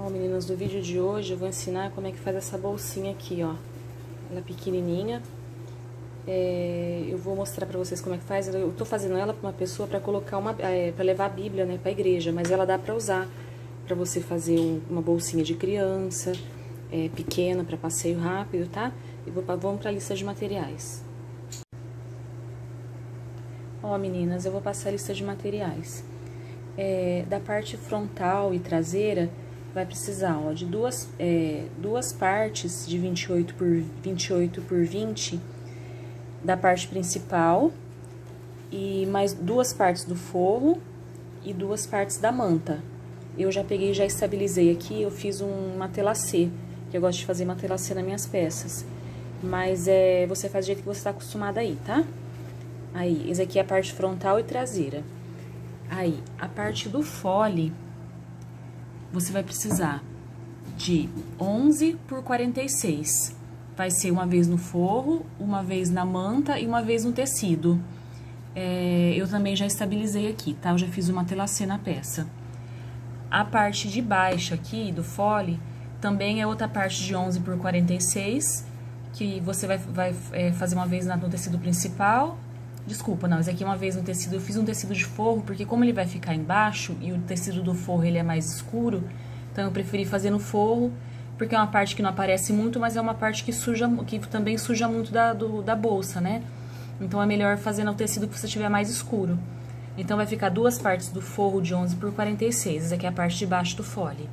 Ó, meninas, no vídeo de hoje eu vou ensinar como é que faz essa bolsinha aqui, ó. Ela é pequenininha. Eu vou mostrar pra vocês como é que faz. Eu tô fazendo ela pra uma pessoa pra colocar pra levar a Bíblia, né, pra igreja. Mas ela dá pra usar pra você fazer uma bolsinha de criança, pequena, pra passeio rápido, tá? Vamos pra lista de materiais. Ó, meninas, eu vou passar a lista de materiais. Da parte frontal e traseira, vai precisar, ó, de duas partes de 28 por 20 da parte principal e mais duas partes do forro e duas partes da manta. Eu já peguei e já estabilizei aqui, eu fiz um matelacê, que eu gosto de fazer matelacê nas minhas peças. Mas você faz do jeito que você tá acostumada aí, tá? Aí, esse aqui é a parte frontal e traseira. Aí, a parte do fole, você vai precisar de 11 por 46. Vai ser uma vez no forro, uma vez na manta e uma vez no tecido. Eu também já estabilizei aqui, tá? Eu já fiz uma matelacê na peça. A parte de baixo aqui, do fole, também é outra parte de 11 por 46, que você vai fazer uma vez no tecido principal. Desculpa, não, esse aqui é uma vez no tecido, eu fiz um tecido de forro, porque como ele vai ficar embaixo, e o tecido do forro ele é mais escuro, então eu preferi fazer no forro, porque é uma parte que não aparece muito, mas é uma parte que também suja muito da bolsa, né? Então é melhor fazer no tecido que você tiver mais escuro. Então vai ficar duas partes do forro de 11 por 46, essa aqui é a parte de baixo do fole.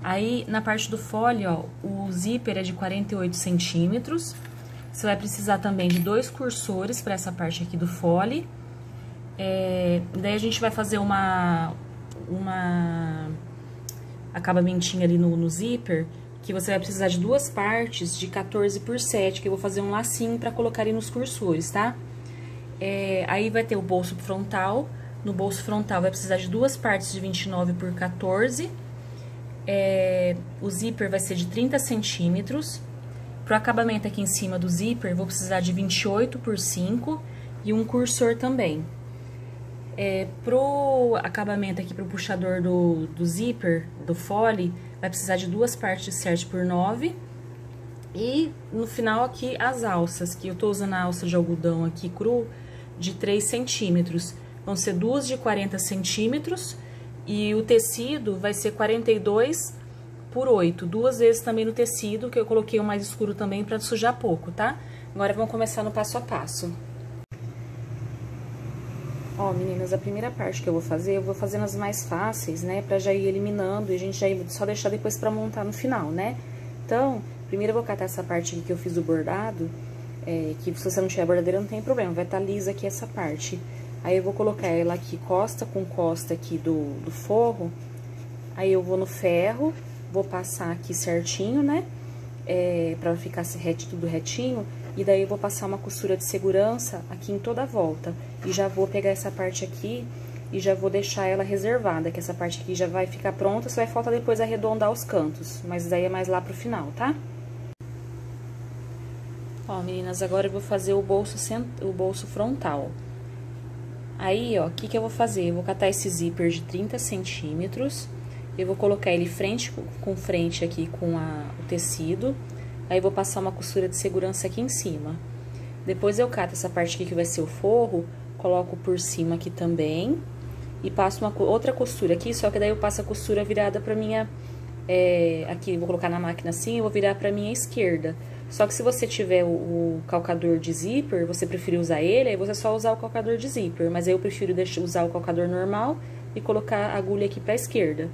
Aí, na parte do fole, ó, o zíper é de 48 centímetros. Você vai precisar também de 2 cursores para essa parte aqui do fole. Daí a gente vai fazer uma acabamentinha ali no zíper, que você vai precisar de duas partes de 14 por 7, que eu vou fazer um lacinho para colocar ali nos cursores, tá? Aí vai ter o bolso frontal. No bolso frontal vai precisar de duas partes de 29 por 14. O zíper vai ser de 30 centímetros. Pro acabamento aqui em cima do zíper, vou precisar de 28 por 5 e um cursor também. Pro acabamento aqui, pro puxador do zíper, do fole, vai precisar de duas partes de 7 por 9. E no final aqui, as alças, que eu tô usando a alça de algodão aqui cru, de 3 centímetros. Vão ser duas de 40 centímetros e o tecido vai ser 42 por 8, duas vezes também no tecido, que eu coloquei o mais escuro também pra sujar pouco, tá? Agora vamos começar no passo a passo. Ó, meninas, a primeira parte que eu vou fazendo as mais fáceis, né? Pra já ir eliminando e a gente já só deixar depois pra montar no final, né? Então, primeiro eu vou catar essa parte aqui que eu fiz do bordado, que se você não tiver bordadeira não tem problema, vai estar lisa aqui essa parte. Aí eu vou colocar ela aqui costa com costa aqui do forro, aí eu vou no ferro, vou passar aqui certinho, né? Pra ficar tudo retinho. E daí eu vou passar uma costura de segurança aqui em toda a volta. E já vou pegar essa parte aqui e já vou deixar ela reservada, que essa parte aqui já vai ficar pronta, só vai faltar depois arredondar os cantos. Mas daí é mais lá pro final, tá? Ó, meninas, agora eu vou fazer o bolso frontal. Aí, ó, o que eu vou fazer? Eu vou catar esse zíper de 30 centímetros. Eu vou colocar ele frente com frente aqui com o tecido. Aí, vou passar uma costura de segurança aqui em cima. Depois, eu cato essa parte aqui que vai ser o forro, coloco por cima aqui também. E passo outra costura aqui, só que daí eu passo a costura virada pra minha... aqui, eu vou colocar na máquina assim, eu vou virar pra minha esquerda. Só que se você tiver o calcador de zíper, você preferir usar ele, aí você só usar o calcador de zíper. Mas aí eu prefiro usar o calcador normal e colocar a agulha aqui pra esquerda.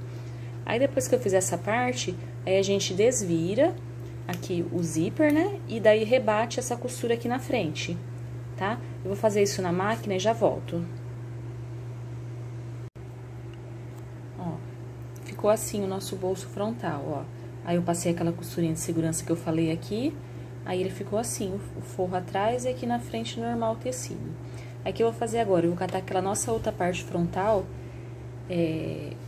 Aí, depois que eu fizer essa parte, aí a gente desvira aqui o zíper, né? E daí rebate essa costura aqui na frente, tá? Eu vou fazer isso na máquina e já volto. Ó, ficou assim o nosso bolso frontal, ó. Aí eu passei aquela costurinha de segurança que eu falei aqui, aí ele ficou assim, o forro atrás e aqui na frente normal o tecido. Aí o que eu vou fazer agora? Eu vou catar aquela nossa outra parte frontal,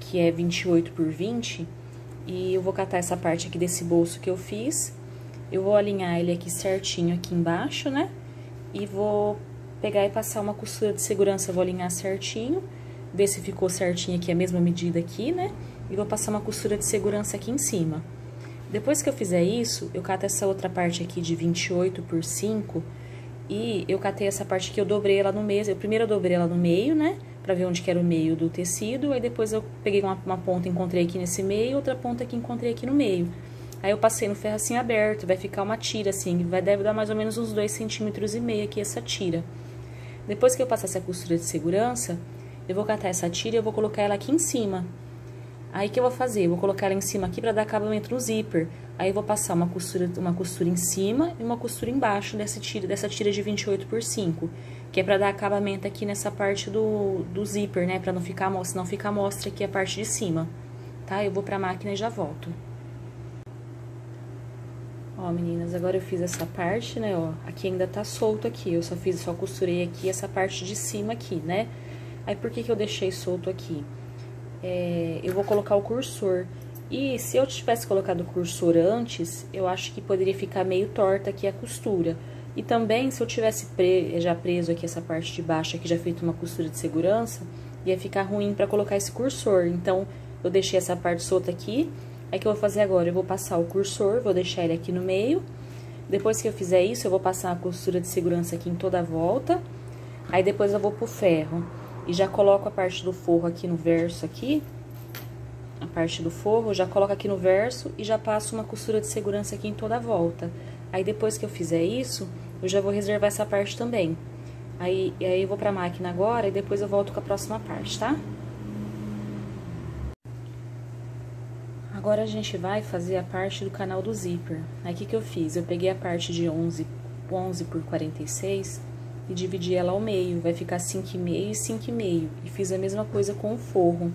que é 28 por 20, e eu vou catar essa parte aqui desse bolso que eu fiz, eu vou alinhar ele aqui certinho aqui embaixo, né? E vou pegar e passar uma costura de segurança, vou alinhar certinho, ver se ficou certinho aqui a mesma medida aqui, né? e vou passar uma costura de segurança aqui em cima. Depois que eu fizer isso, eu cato essa outra parte aqui de 28 por 5 e eu catei essa parte que eu dobrei ela no meio. Primeiro eu dobrei ela no meio, né? Pra ver onde que era o meio do tecido. Aí depois eu peguei uma ponta e encontrei aqui nesse meio, outra ponta que encontrei aqui no meio. Aí eu passei no ferro assim aberto, vai ficar uma tira assim, deve dar mais ou menos uns 2,5 centímetros aqui essa tira. Depois que eu passar essa costura de segurança, eu vou catar essa tira e eu vou colocar ela aqui em cima. Aí, o que eu vou fazer? Eu vou colocar ela em cima aqui pra dar acabamento no zíper. Aí, eu vou passar uma costura em cima e uma costura embaixo dessa tira de 28 por 5. Que é pra dar acabamento aqui nessa parte do zíper, né? Pra não ficar, senão fica à mostra aqui a parte de cima. Tá? Eu vou pra máquina e já volto. Ó, meninas, agora eu fiz essa parte, né, ó. Aqui ainda tá solto aqui. Eu só costurei aqui essa parte de cima aqui, né? Aí, por que eu deixei solto aqui? Eu vou colocar o cursor. E se eu tivesse colocado o cursor antes, eu acho que poderia ficar meio torta aqui a costura. E também, se eu tivesse já preso aqui essa parte de baixo, aqui já feito uma costura de segurança, ia ficar ruim pra colocar esse cursor. Então, eu deixei essa parte solta aqui. Aí, o que eu vou fazer agora? Eu vou passar o cursor, vou deixar ele aqui no meio. Depois que eu fizer isso, eu vou passar a costura de segurança aqui em toda a volta. Aí, depois eu vou pro ferro. E já coloco a parte do forro aqui no verso aqui. A parte do forro, já coloco aqui no verso e já passo uma costura de segurança aqui em toda a volta. Aí, depois que eu fizer isso, eu já vou reservar essa parte também. Aí eu vou pra máquina agora e depois eu volto com a próxima parte, tá? Agora, a gente vai fazer a parte do canal do zíper. Aí, o que eu fiz? Eu peguei a parte de 11 por 46... e dividi ela ao meio, vai ficar 5,5 e 5,5. E fiz a mesma coisa com o forro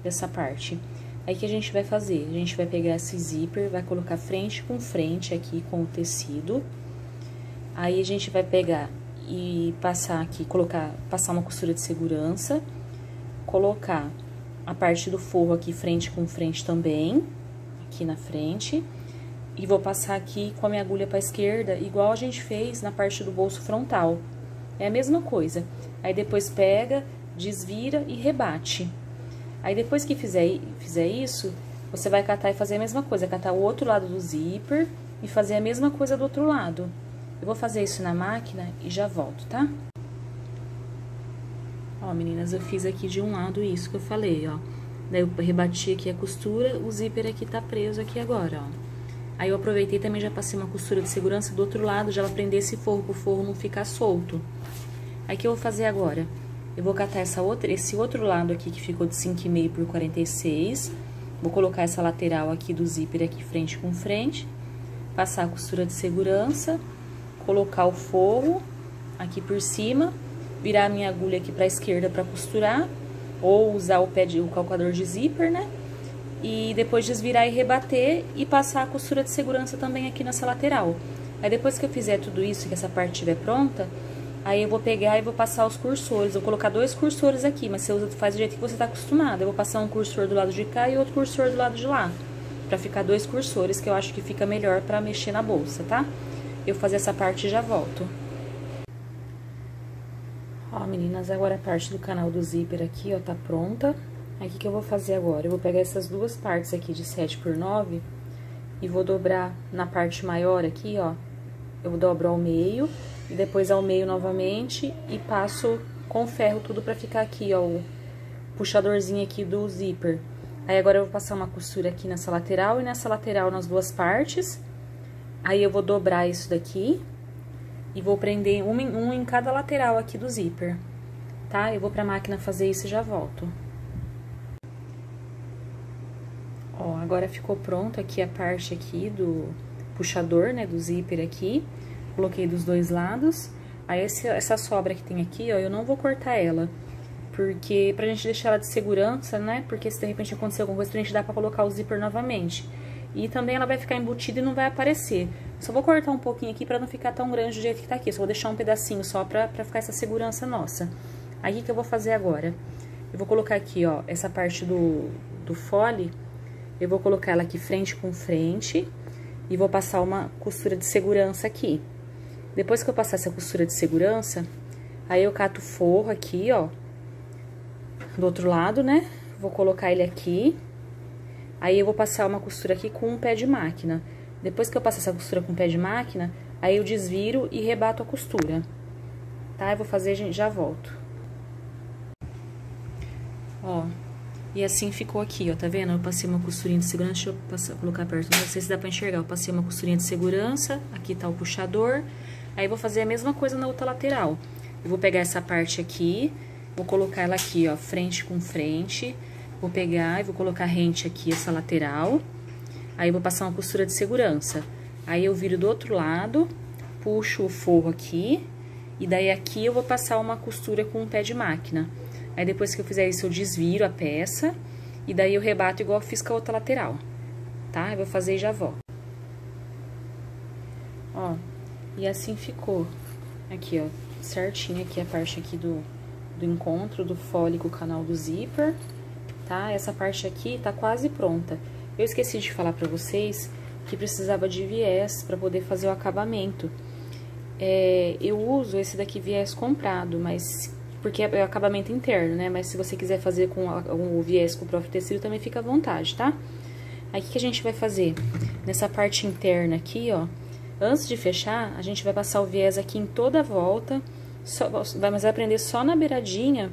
dessa parte. Aí, o que a gente vai fazer? A gente vai pegar esse zíper, vai colocar frente com frente aqui com o tecido. Aí, a gente vai pegar e passar aqui, passar uma costura de segurança. Colocar a parte do forro aqui frente com frente também, aqui na frente. E vou passar aqui com a minha agulha pra esquerda, igual a gente fez na parte do bolso frontal. É a mesma coisa. Aí, depois pega, desvira e rebate. Aí, depois que fizer isso, você vai catar e fazer a mesma coisa. Catar o outro lado do zíper e fazer a mesma coisa do outro lado. Eu vou fazer isso na máquina e já volto, tá? Ó, meninas, eu fiz aqui de um lado isso que eu falei, ó. Daí, eu rebati aqui a costura, o zíper aqui tá preso aqui agora, ó. Aí, eu aproveitei também, já passei uma costura de segurança do outro lado, já pra prender esse forro, pro forro não ficar solto. Aí, o que eu vou fazer agora? Eu vou catar esse outro lado aqui, que ficou de 5,5 por 46. Vou colocar essa lateral aqui do zíper aqui, frente com frente. Passar a costura de segurança. Colocar o forro aqui por cima. Virar a minha agulha aqui pra esquerda pra costurar. Ou usar o calcador de zíper, né? E depois desvirar e rebater e passar a costura de segurança também aqui nessa lateral. Aí, depois que eu fizer tudo isso, que essa parte estiver pronta, aí eu vou pegar e vou passar os cursores. Eu vou colocar 2 cursores aqui, mas você faz do jeito que você tá acostumado. Eu vou passar um cursor do lado de cá e outro cursor do lado de lá. Pra ficar 2 cursores, que eu acho que fica melhor pra mexer na bolsa, tá? Eu vou fazer essa parte e já volto. Ó, meninas, agora a parte do canal do zíper aqui, ó, tá pronta. Aí, o que eu vou fazer agora? Eu vou pegar essas duas partes aqui de 7 por 9 e vou dobrar na parte maior aqui, ó. Eu dobro ao meio e depois ao meio novamente e passo com ferro tudo pra ficar aqui, ó, o puxadorzinho aqui do zíper. Aí, agora eu vou passar uma costura aqui nessa lateral e nessa lateral nas duas partes. Aí, eu vou dobrar isso daqui e vou prender um em cada lateral aqui do zíper, tá? Eu vou pra máquina fazer isso e já volto. Ó, agora ficou pronto aqui a parte aqui do puxador, né, do zíper aqui. Coloquei dos dois lados. Aí, essa sobra que tem aqui, ó, eu não vou cortar ela. Porque, pra gente deixar ela de segurança, né, porque se de repente acontecer alguma coisa, pra gente dar pra colocar o zíper novamente. E também ela vai ficar embutida e não vai aparecer. Só vou cortar um pouquinho aqui pra não ficar tão grande do jeito que tá aqui. Só vou deixar um pedacinho só pra ficar essa segurança nossa. Aí, o que eu vou fazer agora? Eu vou colocar aqui, ó, essa parte do fole. Eu vou colocar ela aqui frente com frente e vou passar uma costura de segurança aqui. Depois que eu passar essa costura de segurança, aí eu cato o forro aqui, ó, do outro lado, né? Vou colocar ele aqui Aí eu vou passar uma costura aqui com um pé de máquina. Depois que eu passar essa costura com o pé de máquina, aí eu desviro e rebato a costura. Tá? Eu vou fazer, gente, já volto. Ó, e assim ficou aqui, ó, tá vendo? Eu passei uma costurinha de segurança, deixa eu colocar perto, não sei se dá pra enxergar. Eu passei uma costurinha de segurança, aqui tá o puxador. Aí, vou fazer a mesma coisa na outra lateral. Eu vou pegar essa parte aqui, vou colocar ela aqui, ó, frente com frente. Vou pegar e vou colocar rente aqui, essa lateral. Aí, eu vou passar uma costura de segurança. Aí, eu viro do outro lado, puxo o forro aqui. E daí, aqui, eu vou passar uma costura com um pé de máquina. Aí, depois que eu fizer isso, eu desviro a peça. E daí, eu rebato igual eu fiz com a outra lateral. Tá? Eu vou fazer e já volto. Ó, e assim ficou. Aqui, ó, certinho aqui a parte aqui do encontro do fole com o canal do zíper. Tá? Essa parte aqui tá quase pronta. Eu esqueci de falar pra vocês que precisava de viés pra poder fazer o acabamento. Eu uso esse daqui viés comprado, mas porque é o acabamento interno, né? Mas se você quiser fazer com o viés com o próprio tecido, também fica à vontade, tá? Aí, o que a gente vai fazer? Nessa parte interna aqui, ó, antes de fechar, a gente vai passar o viés aqui em toda a volta, mas vai prender só na beiradinha,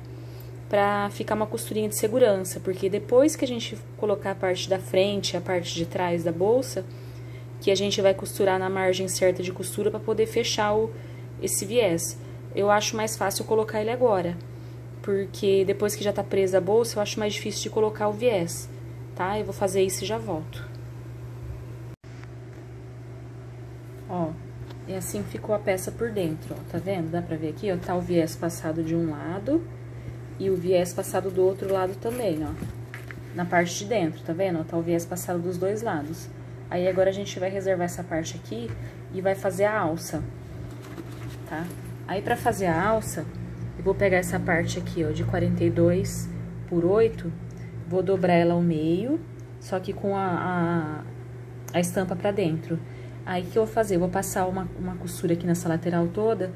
pra ficar uma costurinha de segurança, porque depois que a gente colocar a parte da frente, a parte de trás da bolsa, que a gente vai costurar na margem certa de costura para poder fechar esse viés. Eu acho mais fácil colocar ele agora, porque depois que já tá presa a bolsa, eu acho mais difícil de colocar o viés, tá? Eu vou fazer isso e já volto. Ó, e assim ficou a peça por dentro, ó, tá vendo? Dá pra ver aqui, ó, tá o viés passado de um lado e o viés passado do outro lado também, ó. Na parte de dentro, tá vendo? Ó, tá o viés passado dos dois lados. Aí, agora a gente vai reservar essa parte aqui e vai fazer a alça, tá? Aí, pra fazer a alça, eu vou pegar essa parte aqui, ó, de 42 por 8, vou dobrar ela ao meio, só que com a estampa pra dentro. Aí, o que eu vou fazer? Eu vou passar uma costura aqui nessa lateral toda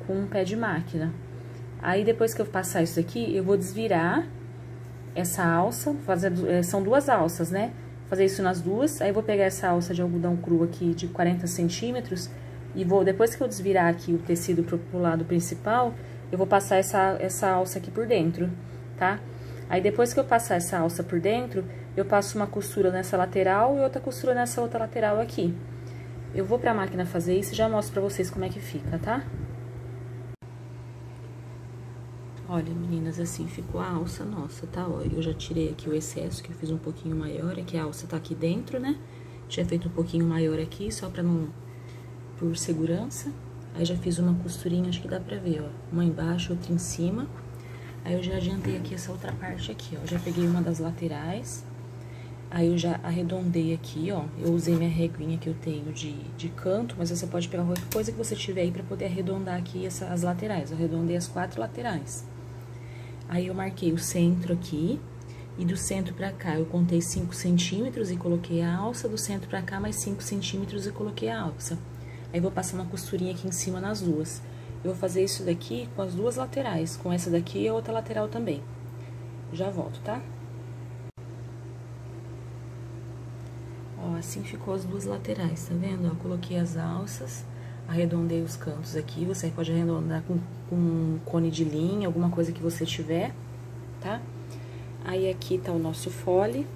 com um pé de máquina. Aí, depois que eu passar isso aqui, eu vou desvirar essa alça, são duas alças, né? Fazer isso nas duas, aí eu vou pegar essa alça de algodão cru aqui de 40 centímetros e vou, depois que eu desvirar aqui o tecido pro lado principal, eu vou passar essa alça aqui por dentro, tá? Aí, depois que eu passar essa alça por dentro, eu passo uma costura nessa lateral e outra costura nessa outra lateral aqui. Eu vou pra máquina fazer isso e já mostro pra vocês como é que fica, tá? Olha, meninas, assim ficou a alça nossa, tá? Ó, eu já tirei aqui o excesso, que eu fiz um pouquinho maior, é que a alça tá aqui dentro, né? Tinha feito um pouquinho maior aqui, só pra não... por segurança. Aí, já fiz uma costurinha, acho que dá pra ver, ó. Uma embaixo, outra em cima. Aí, eu já adiantei aqui essa outra parte aqui, ó. Já peguei uma das laterais. Aí, eu já arredondei aqui, ó. Eu usei minha reguinha que eu tenho de canto, mas você pode pegar qualquer coisa que você tiver aí pra poder arredondar aqui as laterais. Eu arredondei as 4 laterais. Aí, eu marquei o centro aqui, e do centro pra cá eu contei 5 centímetros e coloquei a alça, do centro pra cá mais 5 centímetros e coloquei a alça. Aí, vou passar uma costurinha aqui em cima nas duas. Eu vou fazer isso daqui com as duas laterais, com essa daqui e a outra lateral também. Já volto, tá? Ó, assim ficou as duas laterais, tá vendo? Ó, coloquei as alças, arredondei os cantos aqui, você pode arredondar com um cone de linha, alguma coisa que você tiver, tá? Aí, aqui tá o nosso fole.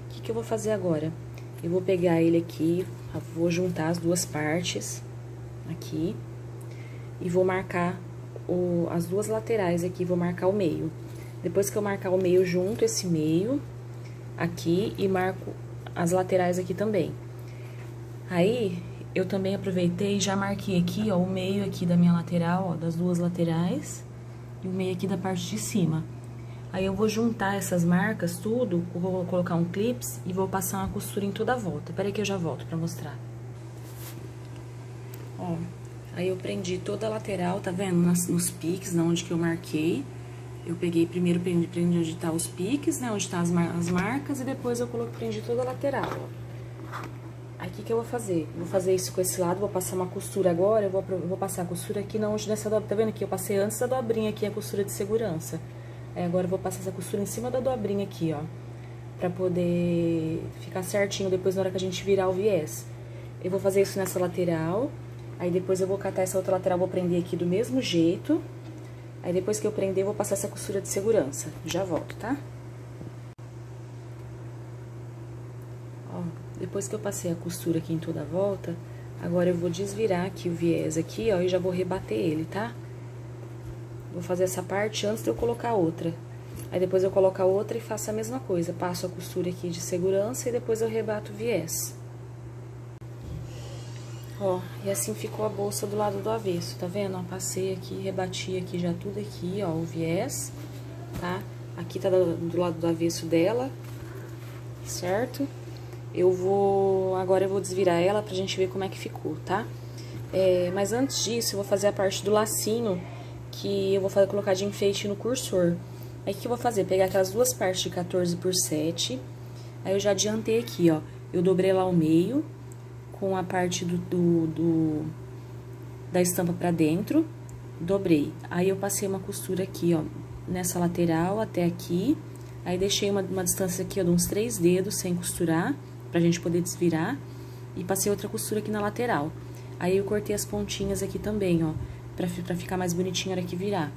O que eu vou fazer agora? Eu vou pegar ele aqui, vou juntar as duas partes aqui e vou marcar as duas laterais aqui, vou marcar o meio. Depois que eu marcar o meio, junto esse meio aqui e marco as laterais aqui também. Aí, eu também aproveitei e já marquei aqui, ó, o meio aqui da minha lateral, ó, das duas laterais, e o meio aqui da parte de cima. Aí, eu vou juntar essas marcas tudo, vou colocar um clips e vou passar uma costura em toda a volta. Peraí que eu já volto pra mostrar. Ó, aí eu prendi toda a lateral, tá vendo? Nos piques, na onde que eu marquei. Eu peguei primeiro, prendi onde tá os piques, né? Onde tá as marcas, e depois eu prendi toda a lateral, ó. Aí, o que eu vou fazer? Vou fazer isso com esse lado, vou passar uma costura agora, eu vou passar a costura aqui, não onde nessa dobra, tá vendo aqui? Eu passei antes da dobrinha aqui, a costura de segurança. Aí, agora eu vou passar essa costura em cima da dobrinha aqui, ó. pra poder ficar certinho depois na hora que a gente virar o viés. Eu vou fazer isso nessa lateral, aí depois eu vou catar essa outra lateral, vou prender aqui do mesmo jeito. Aí depois que eu prender, eu vou passar essa costura de segurança. Já volto, tá? Ó, depois que eu passei a costura aqui em toda a volta, agora eu vou desvirar aqui o viés aqui, ó, e já vou rebater ele, tá? Vou fazer essa parte antes de eu colocar a outra. Aí depois eu coloco a outra e faço a mesma coisa. Passo a costura aqui de segurança e depois eu rebato o viés. Ó, e assim ficou a bolsa do lado do avesso, tá vendo? Ó, passei aqui, rebati aqui já tudo aqui, ó, o viés, tá? Aqui tá do lado do avesso dela, certo? Agora eu vou desvirar ela pra gente ver como é que ficou, tá? Mas antes disso, eu vou fazer a parte do lacinho, que eu vou colocar de enfeite no cursor. Aí, o que eu vou fazer? Pegar aquelas duas partes de 14 por 7, aí eu já adiantei aqui, ó, eu dobrei lá ao meio, com a parte da estampa pra dentro, dobrei. Aí, eu passei uma costura aqui, ó, nessa lateral até aqui, aí deixei uma distância aqui, ó, de uns 3 dedos sem costurar, pra gente poder desvirar, e passei outra costura aqui na lateral. Aí, eu cortei as pontinhas aqui também, ó, pra ficar mais bonitinho na hora que virar.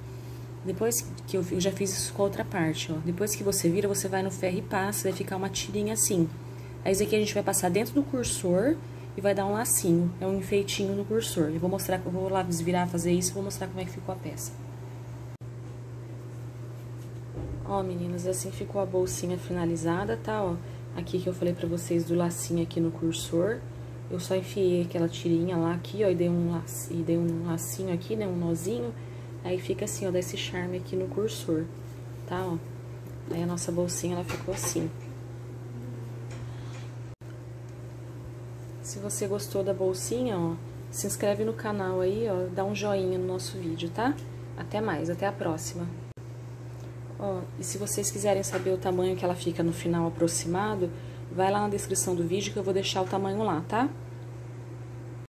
Depois que eu já fiz isso com a outra parte, ó, depois que você vira, você vai no ferro e passa, vai ficar uma tirinha assim. Aí, isso aqui a gente vai passar dentro do cursor e vai dar um lacinho, é um enfeitinho no cursor. Eu vou mostrar, eu vou lá desvirar, fazer isso, vou mostrar como é que ficou a peça. Ó, meninas, assim ficou a bolsinha finalizada, tá, ó. Aqui que eu falei pra vocês do lacinho aqui no cursor. Eu só enfiei aquela tirinha lá aqui, ó, e dei um lacinho aqui, né, um nozinho. Aí fica assim, ó, dá esse charme aqui no cursor, tá, ó. Aí a nossa bolsinha, ela ficou assim. Se você gostou da bolsinha, ó, se inscreve no canal aí, ó, dá um joinha no nosso vídeo, tá? Até mais, até a próxima. Ó, e se vocês quiserem saber o tamanho que ela fica no final aproximado, vai lá na descrição do vídeo que eu vou deixar o tamanho lá, tá?